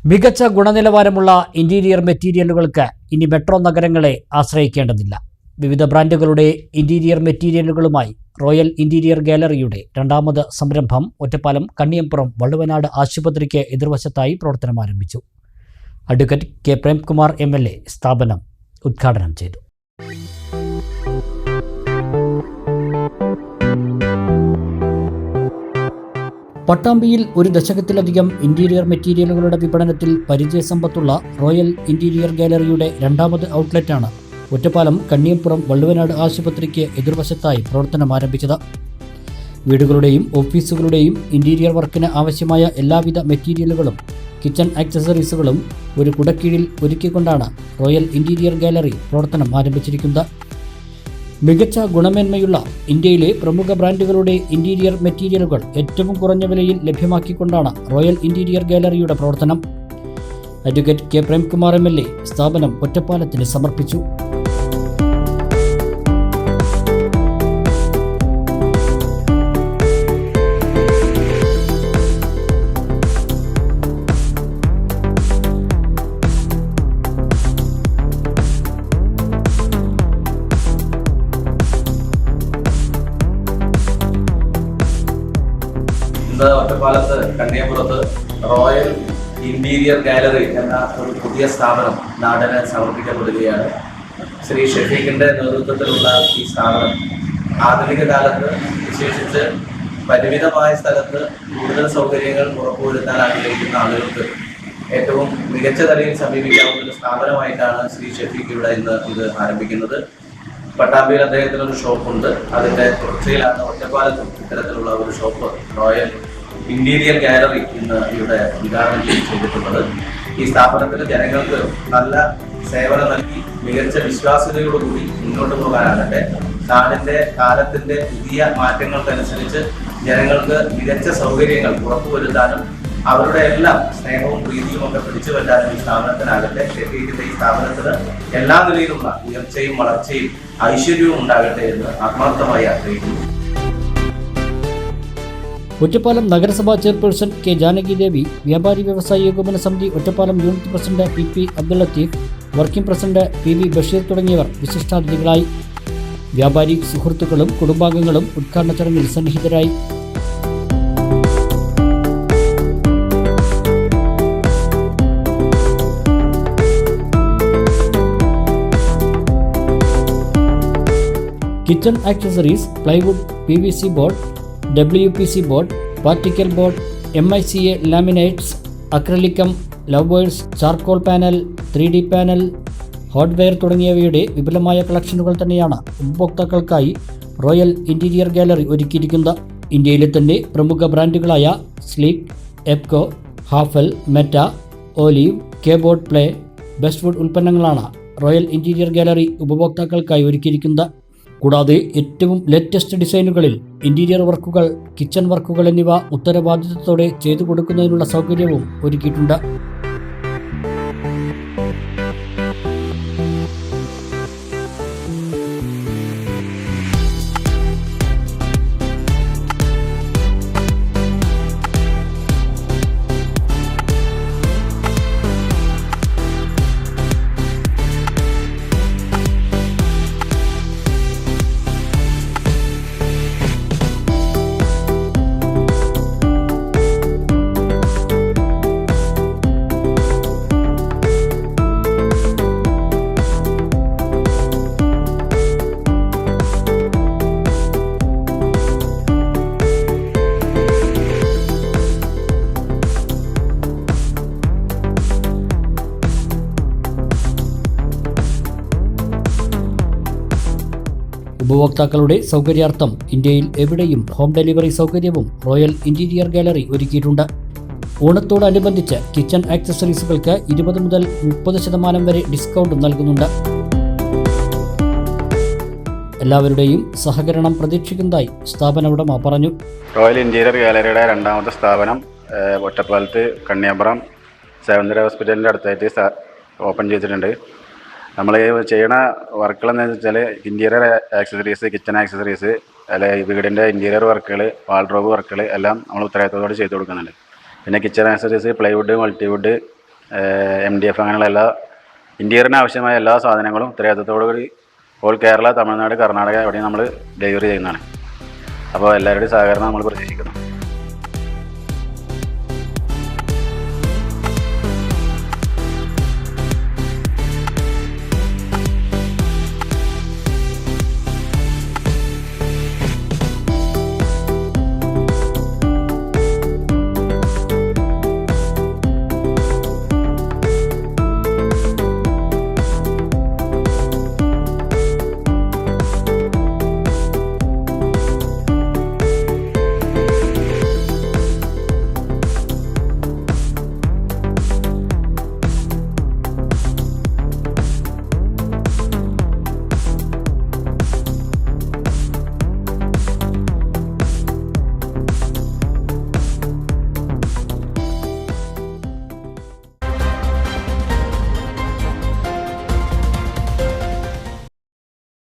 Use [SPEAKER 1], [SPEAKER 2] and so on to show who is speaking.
[SPEAKER 1] മികച്ച ഗുണനിലവാരമുള്ള ഇന്റീരിയർ മെറ്റീരിയലുകൾക്ക് ഇനി മെട്രോ നഗരങ്ങളെ ആശ്രയിക്കേണ്ടതില്ല. വിവിധ ബ്രാൻഡുകളുടെ ഇന്റീരിയർ മെറ്റീരിയലുകളുമായി റോയൽ ഇന്റീരിയർ ഗാലറിയുടെ രണ്ടാമത് സംരംഭം ഒറ്റപ്പാലം കണ്ണിയമ്പുറം വള്ളുവനാട് ആശുപത്രിക്ക് എതിർവശത്തായി പ്രവർത്തനം ആരംഭിച്ചു. അഡ്വക്കേറ്റ് കെ പ്രേംകുമാർ MLA സ്ഥാപനം ഉദ്ഘാടനം ചെയ്തു. പട്ടാമ്പിയിൽ ഒരു ദശകത്തിലധികം ഇന്റീരിയർ മെറ്റീരിയലുകളുടെ വിപണനത്തിൽ പരിചയസമ്പത്തുള്ള റോയൽ ഇന്റീരിയർ ഗാലറിയുടെ രണ്ടാമത് ഔട്ട്ലെറ്റാണ് ഒറ്റപ്പാലം കണ്ണിയമ്പുറം വള്ളുവനാട് ആശുപത്രിക്ക് എതിർവശത്തായി പ്രവർത്തനം ആരംഭിച്ചത്. വീടുകളുടെയും ഓഫീസുകളുടെയും ഇന്റീരിയർ വർക്കിന് ആവശ്യമായ എല്ലാവിധ മെറ്റീരിയലുകളും കിച്ചൺ ആക്സസറീസുകളും ഒരു കുടക്കീഴിൽ ഒരുക്കിക്കൊണ്ടാണ് റോയൽ ഇന്റീരിയർ ഗാലറി പ്രവർത്തനം ആരംഭിച്ചിരിക്കുന്നത്. മികച്ച ഗുണമേന്മയുള്ള ഇന്ത്യയിലെ പ്രമുഖ ബ്രാൻഡുകളുടെ ഇന്റീരിയർ മെറ്റീരിയലുകൾ ഏറ്റവും കുറഞ്ഞ വിലയിൽ ലഭ്യമാക്കിക്കൊണ്ടാണ് റോയൽ ഇന്റീരിയർ ഗാലറിയുടെ പ്രവർത്തനം. അഡ്വക്കേറ്റ് കെ പ്രേംകുമാർ MLA സ്ഥാപനം ഒറ്റപ്പാലത്തിന് സമർപ്പിച്ചു.
[SPEAKER 2] ഒറ്റപ്പാലത്ത് കണ്ണിയമ്പുറത്ത് റോയൽ ഇന്റീരിയർ ഗാലറി എന്ന ഒരു പുതിയ സ്ഥാപനം നാടിന് സമർപ്പിക്കപ്പെടുകയാണ്. ശ്രീ ഷഫീഖിന്റെ നേതൃത്വത്തിലുള്ള ഈ സ്ഥാപനം ആധുനിക കാലത്ത് വിശേഷിച്ച് പരിമിതമായ സ്ഥലത്ത് കൂടുതൽ സൗകര്യങ്ങൾ ഉറപ്പുവരുത്താൻ ആഗ്രഹിക്കുന്ന ആളുകൾക്ക് ഏറ്റവും മികച്ച നിലയിൽ സമീപിക്കാവുന്ന ഒരു സ്ഥാപനമായിട്ടാണ് ശ്രീ ഷഫീഖ് ഇവിടെ ഇന്ന് ഇത് ആരംഭിക്കുന്നത്. പട്ടാമ്പിയിൽ അദ്ദേഹത്തിനൊരു ഷോപ്പുണ്ട്. അതിൻ്റെ തുടർച്ചയിലാണ് ഒറ്റപ്പാലത്തും ഇത്തരത്തിലുള്ള ഒരു ഷോപ്പ് റോയൽ ഇന്റീരിയർ ഗാലറി ഇന്ന് ഇവിടെ ഉദ്ഘാടനം ചെയ്തിട്ടുള്ളത്. ഈ സ്ഥാപനത്തിൽ ജനങ്ങൾക്ക് നല്ല സേവനം നൽകി മികച്ച വിശ്വാസ്യതയോടുകൂടി മുന്നോട്ട് പോകാനാകട്ടെ, നാടിൻ്റെ കാലത്തിൻ്റെ പുതിയ മാറ്റങ്ങൾക്കനുസരിച്ച് ജനങ്ങൾക്ക് മികച്ച സൗകര്യങ്ങൾ ഉറപ്പുവരുത്താനും അവരുടെ എല്ലാം സ്നേഹവും പ്രീതിയും ഒക്കെ പിടിച്ചു പറ്റാനും ഈ സ്ഥാപനത്തിനാകട്ടെ, ഷെഫീഖിന്റെ ഈ സ്ഥാപനത്തിന് എല്ലാ നിലയിലുള്ള ഉയർച്ചയും വളർച്ചയും ഐശ്വര്യവും ഉണ്ടാകട്ടെ എന്ന് ആത്മാർത്ഥമായി ആഗ്രഹിക്കുന്നു.
[SPEAKER 1] ഒറ്റപ്പാലം നഗരസഭാ ചെയർപേഴ്സൺ കെ ജാനകി ദേവി, വ്യാപാരി വ്യവസായി ഏകോപന സമിതി Ottapalam unit president PP Abdul Latheef, working president PV Basheer തുടങ്ങിയവർ വിശിഷ്ടാതിഥികളായി. വ്യാപാരി സുഹൃത്തുക്കളും കുടുംബാംഗങ്ങളും ഉദ്ഘാടന ചടങ്ങിൽ സന്നിഹിതരായി. Kitchen accessories, plywood, PVC board, WPC board, particle board, MICA laminates, അക്രലിക്കം, louvers, charcoal panel, 3D panel, hardware തുടങ്ങിയവയുടെ വിപുലമായ കളക്ഷനുകൾ തന്നെയാണ് ഉപഭോക്താക്കൾക്കായി റോയൽ ഇന്റീരിയർ ഗാലറി ഒരുക്കിയിരിക്കുന്നത്. ഇന്ത്യയിലെ തന്നെ പ്രമുഖ ബ്രാൻഡുകളായ സ്ലീക്ക്, എപ്കോ, ഹാഫൽ, മെറ്റ, ഓലീവ്, കേബോർഡ് പ്ലേ, ബെസ്റ്റ്വുഡ് ഉൽപ്പന്നങ്ങളാണ് റോയൽ ഇന്റീരിയർ ഗാലറി ഉപഭോക്താക്കൾക്കായി ഒരുക്കിയിരിക്കുന്നത്. കൂടാതെ ഏറ്റവും ലേറ്റസ്റ്റ് ഡിസൈനുകളിൽ ഇന്റീരിയർ വർക്കുകൾ, കിച്ചൺ വർക്കുകൾ എന്നിവ ഉത്തരവാദിത്തത്തോടെ ചെയ്തു കൊടുക്കുന്നതിനുള്ള സൗകര്യവും ഒരുക്കിയിട്ടുണ്ട്. ഉപഭോക്താക്കളുടെ സൗകര്യാർത്ഥം ഇന്ത്യയിൽ എവിടെയും ഹോം ഡെലിവറി സൗകര്യവും റോയൽ ഇന്റീരിയർ ഗാലറി ഒരുക്കിയിട്ടുണ്ട്. ഓണത്തോടനുബന്ധിച്ച് കിച്ചൺ ആക്സസറീസുകൾക്ക് 20 മുതൽ 30% വരെ ഡിസ്കൗണ്ട് നൽകുന്നുണ്ട്. എല്ലാവരുടെയും സഹകരണം പ്രതീക്ഷിക്കുന്നതായി സ്ഥാപന ഉടമ പറഞ്ഞു.
[SPEAKER 3] റോയൽ ഇന്റീരിയർ ഗാലറിയുടെ രണ്ടാമത്തെ സ്ഥാപനം ഒറ്റപ്പാലത്ത് കണ്ണിയമ്പുറം സേവന്തിര ഹോസ്പിറ്റലിൻ്റെ അടുത്തായിട്ട് ഓപ്പൺ ചെയ്തിട്ടുണ്ട്. നമ്മൾ ചെയ്യണ വർക്കുകൾ എന്താണെന്ന് വെച്ചാൽ ഇൻറ്റീരിയർ ആക്സസറീസ്, കിച്ചൺ ആക്സസറീസ്, അല്ലെങ്കിൽ വീടിൻ്റെ ഇൻറ്റീരിയർ വർക്കുകൾ, വാൾഡ്രോബ് വർക്കുകൾ എല്ലാം നമ്മൾ ഉത്തരവാദിത്തത്തോടെ ചെയ്തു കൊടുക്കുന്നുണ്ട്. പിന്നെ kitchen accessories, plywood, multiwood, MDF അങ്ങനെയുള്ള എല്ലാ ഇൻറ്റീരിയറിന് ആവശ്യമായ എല്ലാ സാധനങ്ങളും ഉത്തരവാദിത്തത്തോടുകൂടി ഓൾ കേരള, തമിഴ്നാട്, കർണാടക എവിടെയും നമ്മൾ ഡെലിവറി ചെയ്യുന്നതാണ്. അപ്പോൾ എല്ലാവരുടെയും സഹകരണം നമ്മൾ പ്രതീക്ഷിക്കുന്നു.